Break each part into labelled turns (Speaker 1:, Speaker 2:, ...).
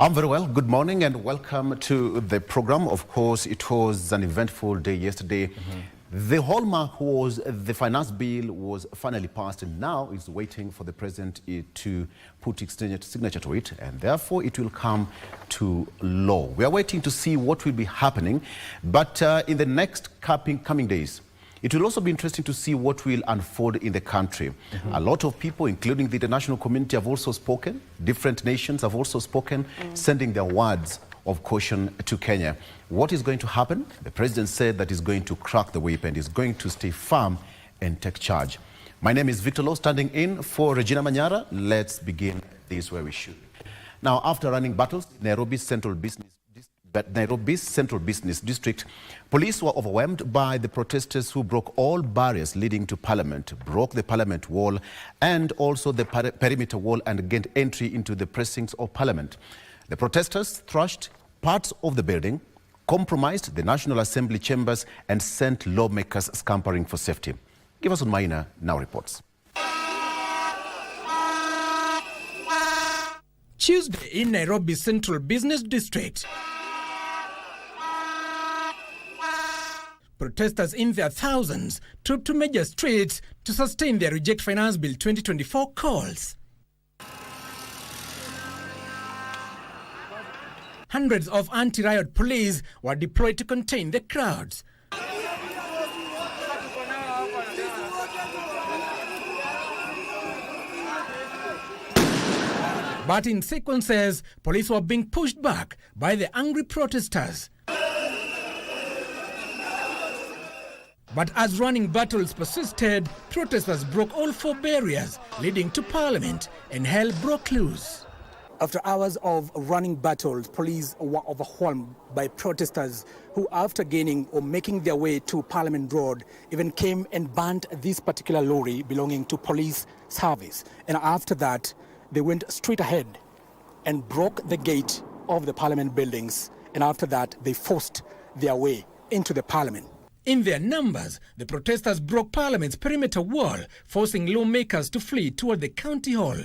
Speaker 1: I'm very well. Good morning and welcome to the program. Of course, it was an eventful day yesterday. The hallmark was the finance bill was finally passed, and now it's waiting for the president to put his signature to it, and therefore it will come to law. We are waiting to see what will be happening, but in the next coming days, it will also be interesting to see what will unfold in the country. A lot of people, including the international community, have also spoken. Different nations have also spoken, sending their words of caution to Kenya. What is going to happen? The president said that he's going to crack the whip and is going to stay firm and take charge. My name is Victor Lowe, standing in for Regina Manyara. Let's begin this where we should. Now, after running battles in Nairobi's Central Business District, police were overwhelmed by the protesters who broke all barriers leading to Parliament, broke the Parliament wall and also the perimeter wall and gained entry into the precincts of Parliament. The protesters thrashed parts of the building, compromised the National Assembly chambers and sent lawmakers scampering for safety. Give us on Maina now reports.
Speaker 2: Tuesday in Nairobi's Central Business District, protesters in their thousands trooped to major streets to sustain their Reject Finance Bill 2024 calls. Hundreds of anti-riot police were deployed to contain the crowds. But in sequences, police were being pushed back by the angry protesters. But as running battles persisted, protesters broke all four barriers leading to Parliament and hell broke loose.
Speaker 3: After hours of running battles, police were overwhelmed by protesters who, after gaining or making their way to Parliament Road, even came and burned this particular lorry belonging to police service. And after that, they went straight ahead and broke the gate of the Parliament buildings. And after that, they forced their way into the Parliament.
Speaker 2: In their numbers, the protesters broke Parliament's perimeter wall, forcing lawmakers to flee toward the county hall.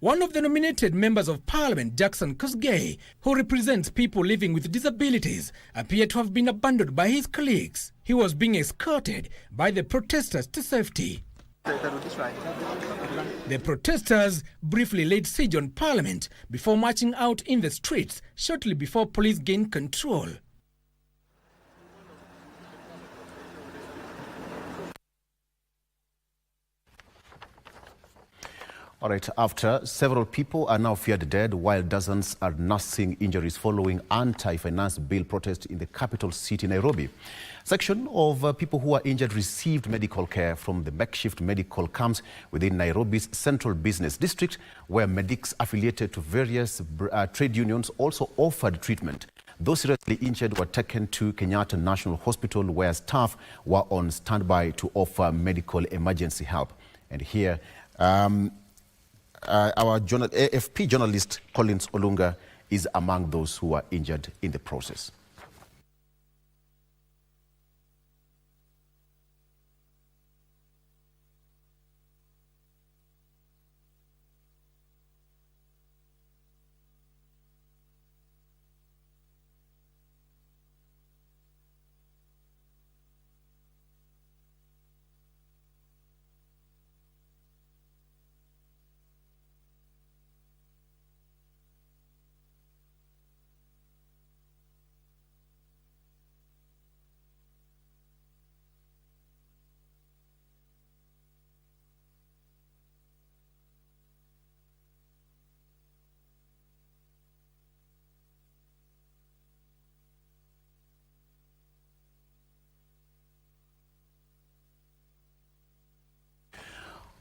Speaker 2: One of the nominated members of Parliament, Jackson Kosgei, who represents people living with disabilities, appeared to have been abandoned by his colleagues. He was being escorted by the protesters to safety. The protesters briefly laid siege on Parliament before marching out in the streets shortly before police gained control.
Speaker 1: All right, after several people are now feared dead, while dozens are nursing injuries following anti-finance bill protest in the capital city, Nairobi. Section of people who are injured received medical care from the makeshift medical camps within Nairobi's Central Business District, where medics affiliated to various trade unions also offered treatment. Those seriously injured were taken to Kenyatta National Hospital, where staff were on standby to offer medical emergency help. And here, our AFP journalist Collins Olunga is among those who were injured in the process.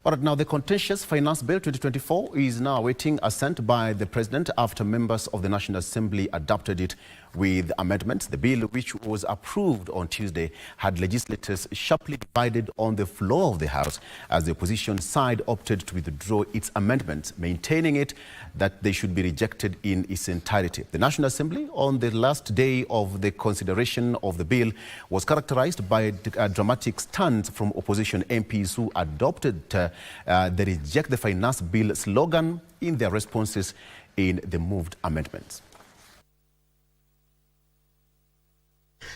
Speaker 1: All right, now the contentious Finance Bill 2024 is now awaiting assent by the President after members of the National Assembly adopted it with amendments. The bill, which was approved on Tuesday, had legislators sharply divided on the floor of the House as the opposition side opted to withdraw its amendments, maintaining it that they should be rejected in its entirety. The National Assembly, on the last day of the consideration of the bill, was characterized by dramatic stands from opposition MPs who adopted the Reject the Finance Bill slogan in their responses in the moved amendments.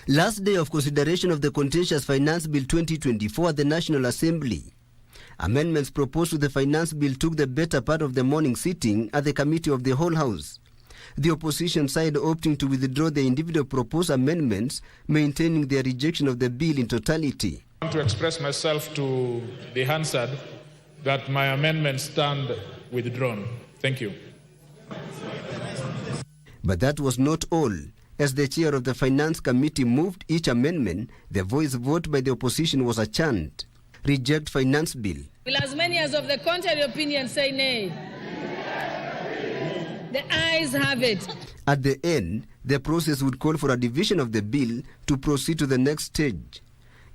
Speaker 4: Last day of consideration of the contentious Finance Bill 2024 at the National Assembly. Amendments proposed to the Finance Bill took the better part of the morning sitting at the Committee of the Whole House. The opposition side opting to withdraw the individual proposed amendments, maintaining their rejection of the bill in totality.
Speaker 5: I want to express myself to the Hansard that my amendments stand withdrawn. Thank you.
Speaker 4: But that was not all. As the chair of the Finance Committee moved each amendment, the voice vote by the opposition was a chant. Reject Finance Bill.
Speaker 6: Will as many as of the contrary opinion say nay? The ayes have it.
Speaker 4: At the end, the process would call for a division of the bill to proceed to the next stage.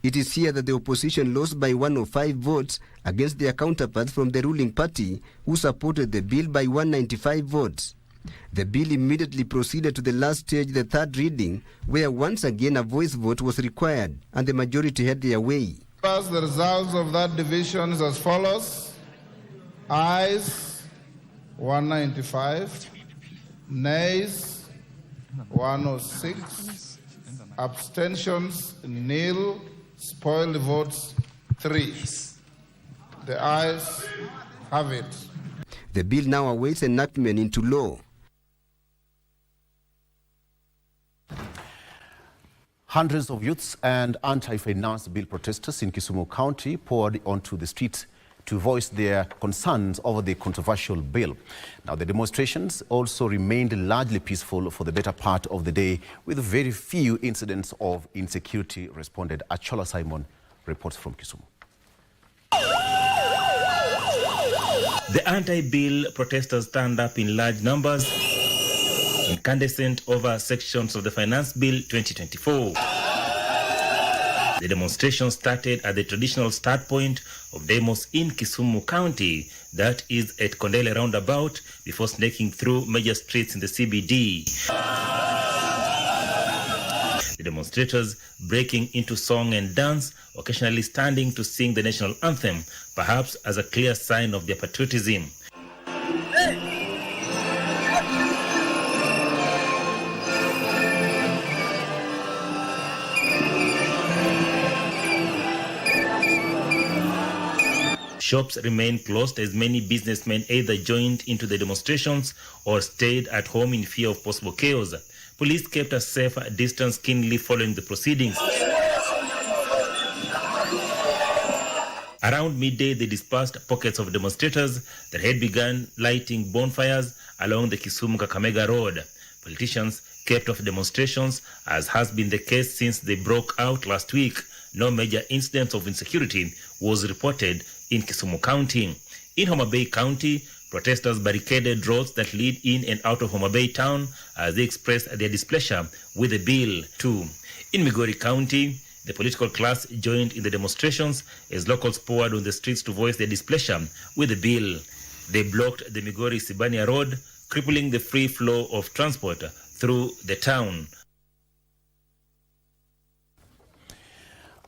Speaker 4: It is here that the opposition lost by 105 votes against their counterparts from the ruling party, who supported the bill by 195 votes. The bill immediately proceeded to the last stage, the third reading, where once again a voice vote was required, and the majority had their way.
Speaker 7: The results of that division is as follows. Ayes 195, nays 106, abstentions nil, spoiled votes 3. The ayes have it.
Speaker 4: The bill now awaits enactment into law.
Speaker 1: Hundreds of youths and anti-finance bill protesters in Kisumu County poured onto the streets to voice their concerns over the controversial bill. Now, the demonstrations also remained largely peaceful for the better part of the day, with very few incidents of insecurity responded. Achola Simon reports from Kisumu.
Speaker 8: The anti-bill protesters stand up in large numbers, incandescent over sections of the Finance Bill 2024. The demonstration started at the traditional start point of demos in Kisumu County, that is at Kondele roundabout, before snaking through major streets in the CBD. The demonstrators breaking into song and dance, occasionally standing to sing the national anthem, perhaps as a clear sign of their patriotism. Shops remained closed as many businessmen either joined into the demonstrations or stayed at home in fear of possible chaos. Police kept a safe distance keenly following the proceedings. Around midday, they dispersed pockets of demonstrators that had begun lighting bonfires along the Kisumu-Kakamega Road. Politicians kept off demonstrations, as has been the case since they broke out last week. No major incidents of insecurity was reported in Kisumu County. In Homa Bay County, protesters barricaded roads that lead in and out of Homa Bay town as they expressed their displeasure with the bill too. In Migori County, the political class joined in the demonstrations as locals poured on the streets to voice their displeasure with the bill. They blocked the Migori-Sibania Road, crippling the free flow of transport through the town.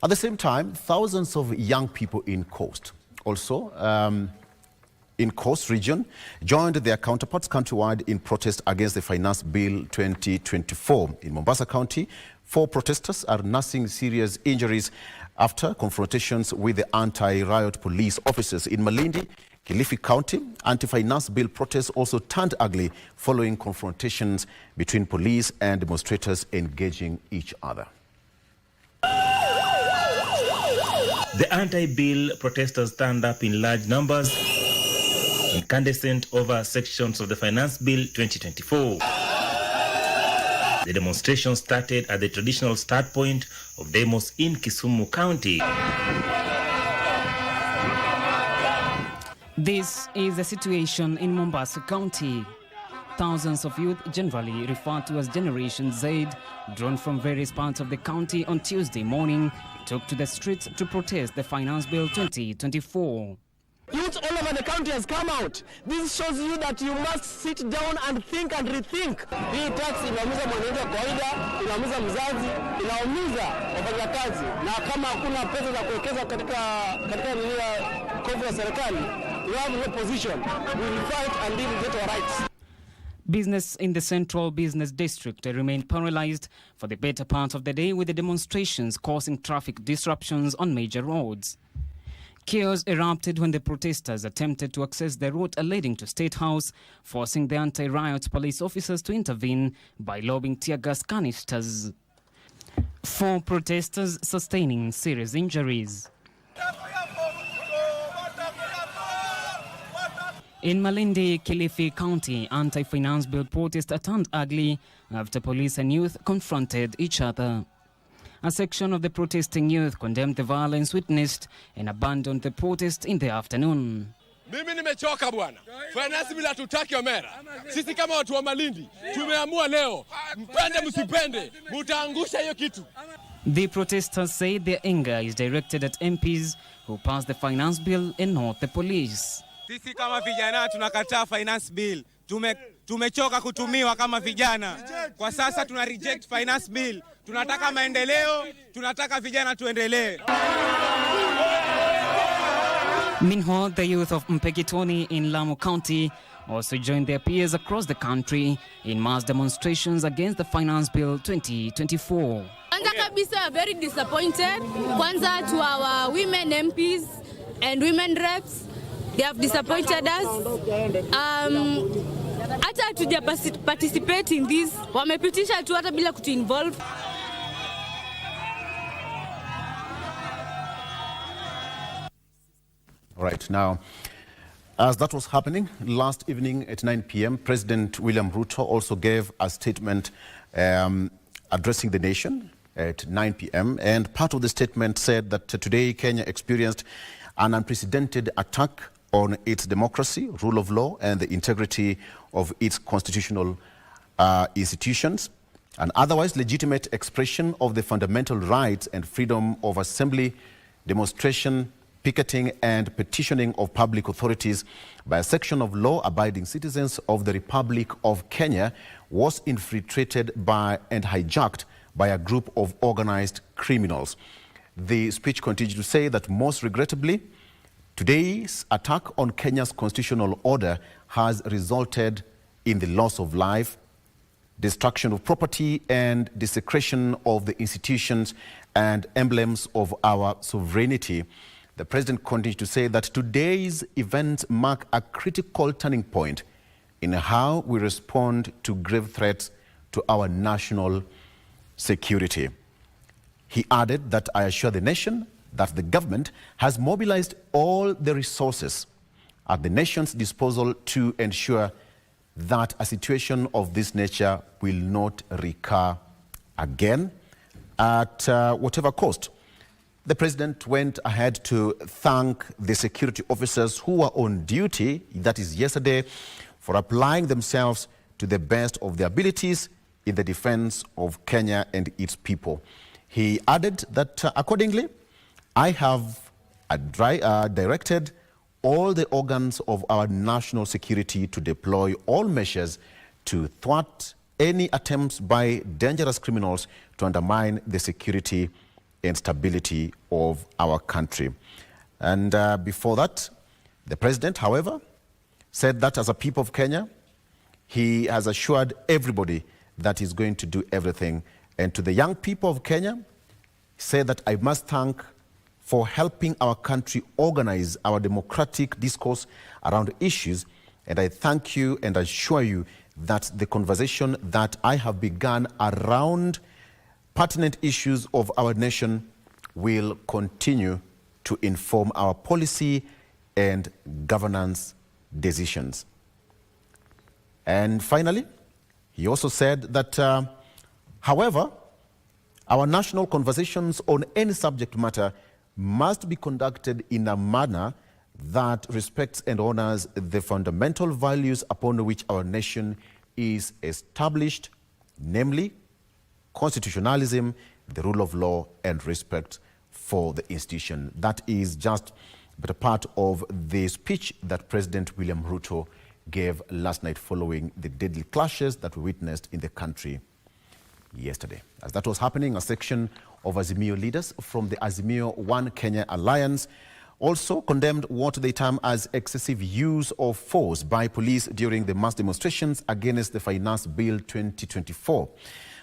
Speaker 1: At the same time, thousands of young people in Coast, also in Coast region, joined their counterparts countrywide in protest against the Finance Bill 2024. In Mombasa County, 4 protesters are nursing serious injuries after confrontations with the anti-riot police officers. In Malindi, Kilifi County, anti-finance bill protests also turned ugly following confrontations between police and demonstrators engaging each other.
Speaker 8: The anti-bill protesters stand up in large numbers, incandescent over sections of the Finance Bill 2024. The demonstration started at the traditional start point of demos in Kisumu County.
Speaker 9: This is the situation in Mombasa County. Thousands of youth, generally referred to as Generation Z, drawn from various parts of the county on Tuesday morning, took to the streets to protest the Finance Bill 2024.
Speaker 10: Youth all over the country has come out. This shows you that you must sit down and think and rethink. Hii tax inaumiza mwananchi wa kawaida, inaumiza mzazi, inaumiza wafanyakazi, na kama hakuna pesa za kuwekeza katika mkovu wa serikali, we have no position. We will fight until we get our rights.
Speaker 9: Business in the central business district remained paralyzed for the better part of the day, with the demonstrations causing traffic disruptions on major roads. Chaos erupted when the protesters attempted to access the route leading to State House, forcing the anti-riot police officers to intervene by lobbing tear gas canisters. 4 protesters sustaining serious injuries. In Malindi, Kilifi County, anti-finance bill protest turned ugly after police and youth confronted each other. A section of the protesting youth condemned the violence witnessed and abandoned the protest in the afternoon.
Speaker 11: Mimi nimechoka bwana. Finance bila tutaki Omera. Sisi kama watu wa Malindi tumeamua leo, mpende msipende, mutaangusha hiyo kitu.
Speaker 9: The protesters say their anger is directed at MPs who passed the finance bill and not the police.
Speaker 12: Sisi kama vijana tunakataa finance bill. Tumechoka kutumiwa kama vijana. Kwa sasa tuna reject finance bill. Tunataka maendeleo, tunataka vijana tuendelee.
Speaker 9: Meanwhile, the youth of Mpeketoni in Lamu County also joined their peers across the country in mass demonstrations against the Finance Bill 2024.
Speaker 6: Kwanza kabisa, we are very disappointed. Kwanza to our women MPs and women reps, they have disappointed us. Hata hatuja participate in this. Wamepitisha tu hata bila kutu involve.
Speaker 1: Right now, as that was happening last evening at 9 p.m., President William Ruto also gave a statement addressing the nation at 9 p.m. And part of the statement said that today Kenya experienced an unprecedented attack on its democracy, rule of law, and the integrity of its constitutional institutions. An otherwise legitimate expression of the fundamental rights and freedom of assembly, demonstration, picketing and petitioning of public authorities by a section of law-abiding citizens of the Republic of Kenya was infiltrated by and hijacked by a group of organized criminals. The speech continued to say that most regrettably, today's attack on Kenya's constitutional order has resulted in the loss of life, destruction of property and desecration of the institutions and emblems of our sovereignty. The president continued to say that today's events mark a critical turning point in how we respond to grave threats to our national security. He added that I assure the nation that the government has mobilized all the resources at the nation's disposal to ensure that a situation of this nature will not recur again at whatever cost. The president went ahead to thank the security officers who were on duty, that is yesterday, for applying themselves to the best of their abilities in the defense of Kenya and its people. He added that accordingly, I have directed all the organs of our national security to deploy all measures to thwart any attempts by dangerous criminals to undermine the security and stability of our country. And before that, the president, however, said that as a people of Kenya, he has assured everybody that he's going to do everything. And to the young people of Kenya, he said that I must thank for helping our country organize our democratic discourse around issues. And I thank you and assure you that the conversation that I have begun around pertinent issues of our nation will continue to inform our policy and governance decisions. And finally, he also said that, however, our national conversations on any subject matter must be conducted in a manner that respects and honors the fundamental values upon which our nation is established, namely constitutionalism, the rule of law, and respect for the institution. That is just but a part of the speech that President William Ruto gave last night following the deadly clashes that we witnessed in the country yesterday. As that was happening, a section of Azimio leaders from the Azimio One Kenya Alliance also condemned what they term as excessive use of force by police during the mass demonstrations against the Finance Bill 2024.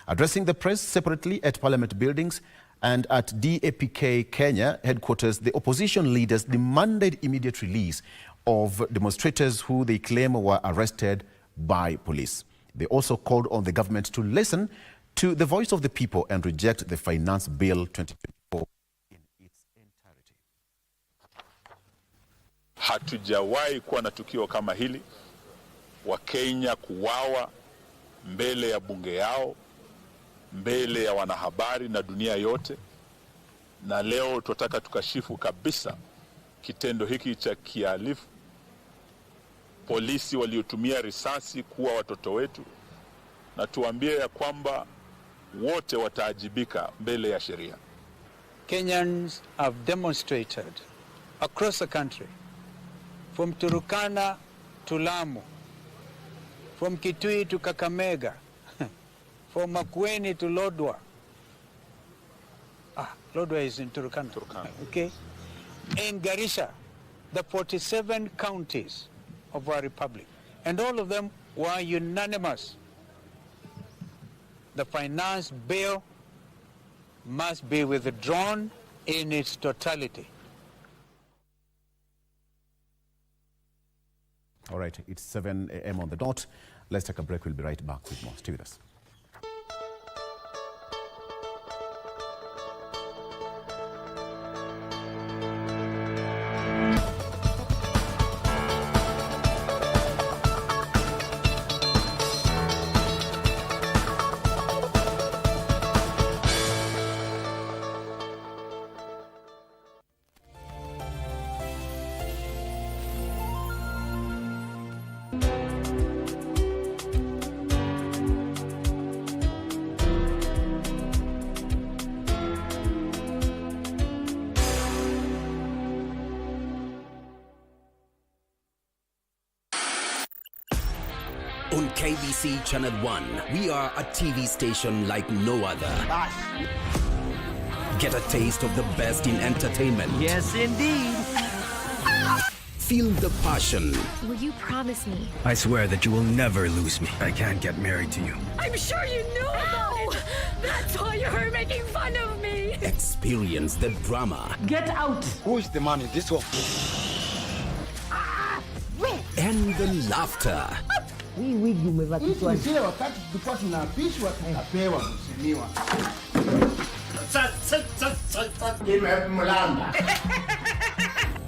Speaker 1: Addressing the press separately at Parliament buildings and at DAPK Kenya headquarters, the opposition leaders demanded immediate release of demonstrators who they claim were arrested by police. They also called on the government to listen to the voice of the people and reject the Finance Bill 2024 in its entirety.
Speaker 13: Hatujawahi kuwa na tukio kama hili, Wakenya kuwawa mbele ya bunge yao, mbele ya wanahabari na dunia yote. Na leo tunataka tukashifu kabisa kitendo hiki cha kihalifu, polisi waliotumia risasi kuua watoto wetu, na tuambie ya kwamba wote wataajibika mbele ya sheria.
Speaker 14: Kenyans have demonstrated across the country, from Turkana to Lamu, from Kitui to Kakamega, from Makueni to Lodwar. Lodwar is in Turkana. Okay. In Garissa, the 47 counties of our republic, and all of them were unanimous. The finance bill must be withdrawn in its totality.
Speaker 1: All right, it's 7 a.m. on the dot. Let's take a break. We'll be right back with more. Stay with us.
Speaker 15: On KBC Channel 1, we are a TV station like no other. Get a taste of the best in entertainment.
Speaker 16: Yes, indeed.
Speaker 15: Feel the passion.
Speaker 17: Will you promise me?
Speaker 16: I swear that you will never lose me. I can't get married to you.
Speaker 17: I'm sure you knew about it. That's why you're making fun of me.
Speaker 15: Experience the drama.
Speaker 16: Get out.
Speaker 18: Who is the man in this one?
Speaker 15: And the laughter.
Speaker 16: Hii wigi umevatishwa.
Speaker 18: Zile wakati tulikuwa tunaapishwa tunapewa mheshimiwa.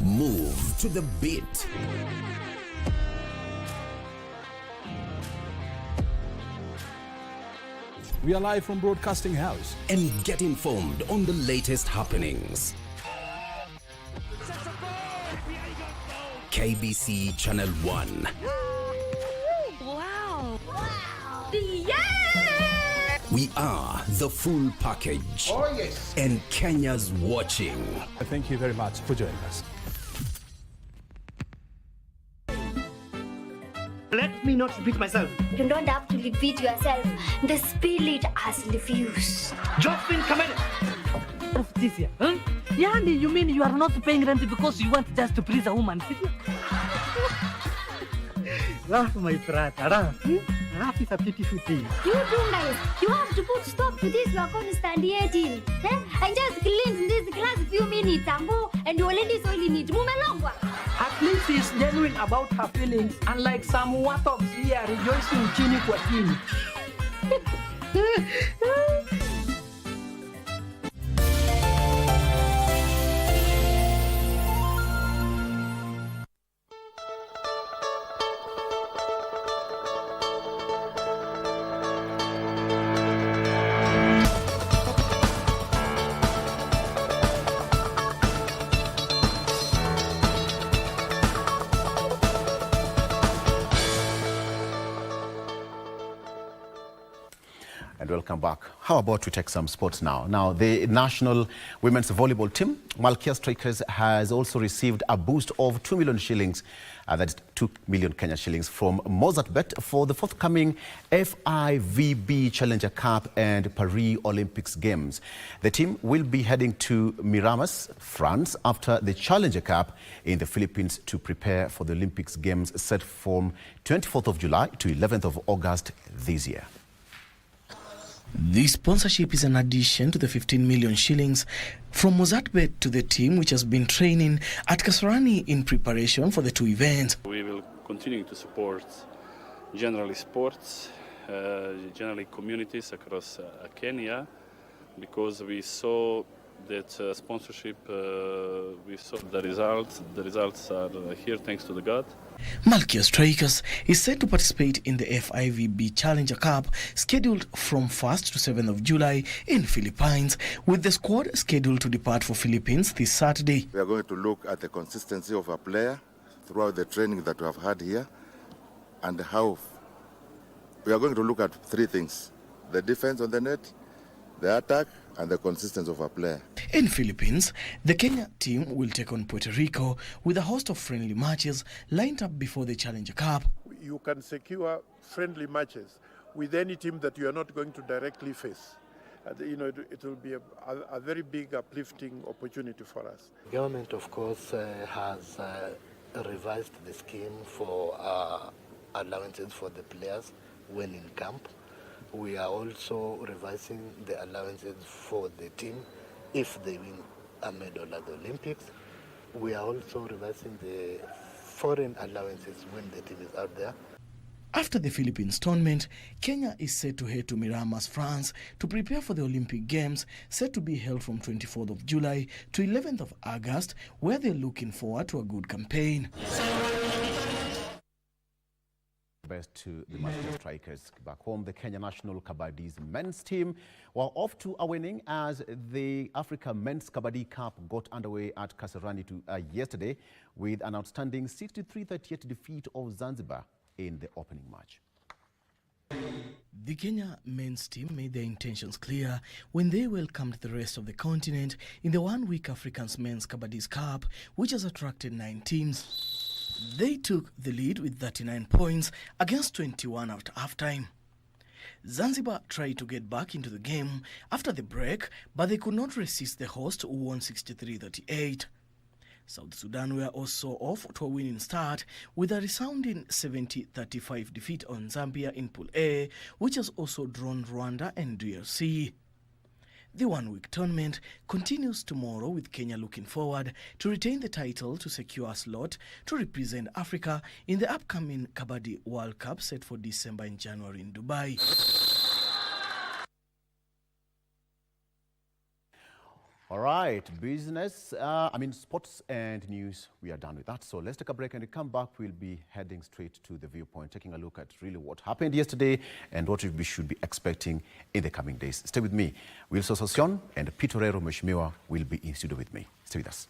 Speaker 15: Move to the beat.
Speaker 19: We are live from Broadcasting House.
Speaker 15: And get informed on the latest happenings. KBC Channel 1.
Speaker 17: Wow. Yeah!
Speaker 15: We are the full package.
Speaker 18: Oh, yes.
Speaker 15: And Kenya's watching.
Speaker 19: Thank you very much for joining us.
Speaker 16: Let me not repeat myself.
Speaker 17: You don't have to repeat yourself. The spirit has refused.
Speaker 16: Josephine, come in. Of this year, huh? Yani, you mean you are not paying rent because you want just to please a woman? Laugh, my brother. Laugh is a beautiful thing.
Speaker 17: You two guys, you have to put stop to this. You are constant eating. I just cleaned this glass few minutes ago and you already soiling it. Mumelongwa.
Speaker 16: At least she's genuine about her feelings, unlike some watops here rejoicing chini kwa chini.
Speaker 1: welcome back. How about we take some sports now? Now, the national women's volleyball team, Malkia Strikers, has also received a boost of 2 million shillings, that's 2 million Kenya shillings, from Mozartbet for the forthcoming FIVB Challenger Cup and Paris Olympics Games. The team will be heading to Miramas, France, after the Challenger Cup in the Philippines to prepare for the Olympics Games set from 24th of July to 11th of August this year.
Speaker 20: This sponsorship is an addition to the 15 million shillings from Mozartbet to the team, which has been training at Kasarani in preparation for the two events.
Speaker 21: We will continue to support generally sports, generally communities across Kenya, because we saw that sponsorship, we saw the results. The results are here thanks to the God.
Speaker 20: Malkia Strikers is set to participate in the FIVB Challenger Cup, scheduled from 1st to 7th of July in Philippines, with the squad scheduled to depart for Philippines this Saturday.
Speaker 22: We are going to look at the consistency of a player throughout the training that we have had here, and how we are going to look at three things: the defense on the net, the attack, and the consistency of a player.
Speaker 20: In Philippines, the Kenya team will take on Puerto Rico with a host of friendly matches lined up before the Challenger Cup.
Speaker 23: You can secure friendly matches with any team that you are not going to directly face. It will be a very big uplifting opportunity for us.
Speaker 24: The government, of course, has revised the scheme for allowances for the players when in camp. We are also revising the allowances for the team if they win a medal at the Olympics. We are also revising the foreign allowances when the team is out there.
Speaker 20: After the Philippines tournament, Kenya is set to head to Miramas, France to prepare for the Olympic Games, set to be held from 24th of July to 11th of August, where they're looking forward to a good campaign.
Speaker 1: Best to the Malkia Strikers. Back home, the Kenya national Kabaddi's men's team were off to a winning as the Africa Men's Kabaddi Cup got underway at Kasarani yesterday with an outstanding 63-38 defeat of Zanzibar in the opening match.
Speaker 20: The Kenya men's team made their intentions clear when they welcomed the rest of the continent in the one-week Africans Men's Kabaddi's Cup, which has attracted 9 teams. They took the lead with 39 points against 21 after halftime. Zanzibar tried to get back into the game after the break, but they could not resist the host, who won 63-38. South Sudan were also off to a winning start with a resounding 70-35 defeat on Zambia in Pool A, which has also drawn Rwanda and DRC. The one-week tournament continues tomorrow, with Kenya looking forward to retain the title to secure a slot to represent Africa in the upcoming Kabaddi World Cup set for December and January in Dubai.
Speaker 1: All right, sports and news, we are done with that. So let's take a break, and when we come back, we'll be heading straight to the viewpoint, taking a look at really what happened yesterday and what we should be expecting in the coming days. Stay with me. Wilson Sosion and Peter Meshmiwa will be in studio with me. Stay with us.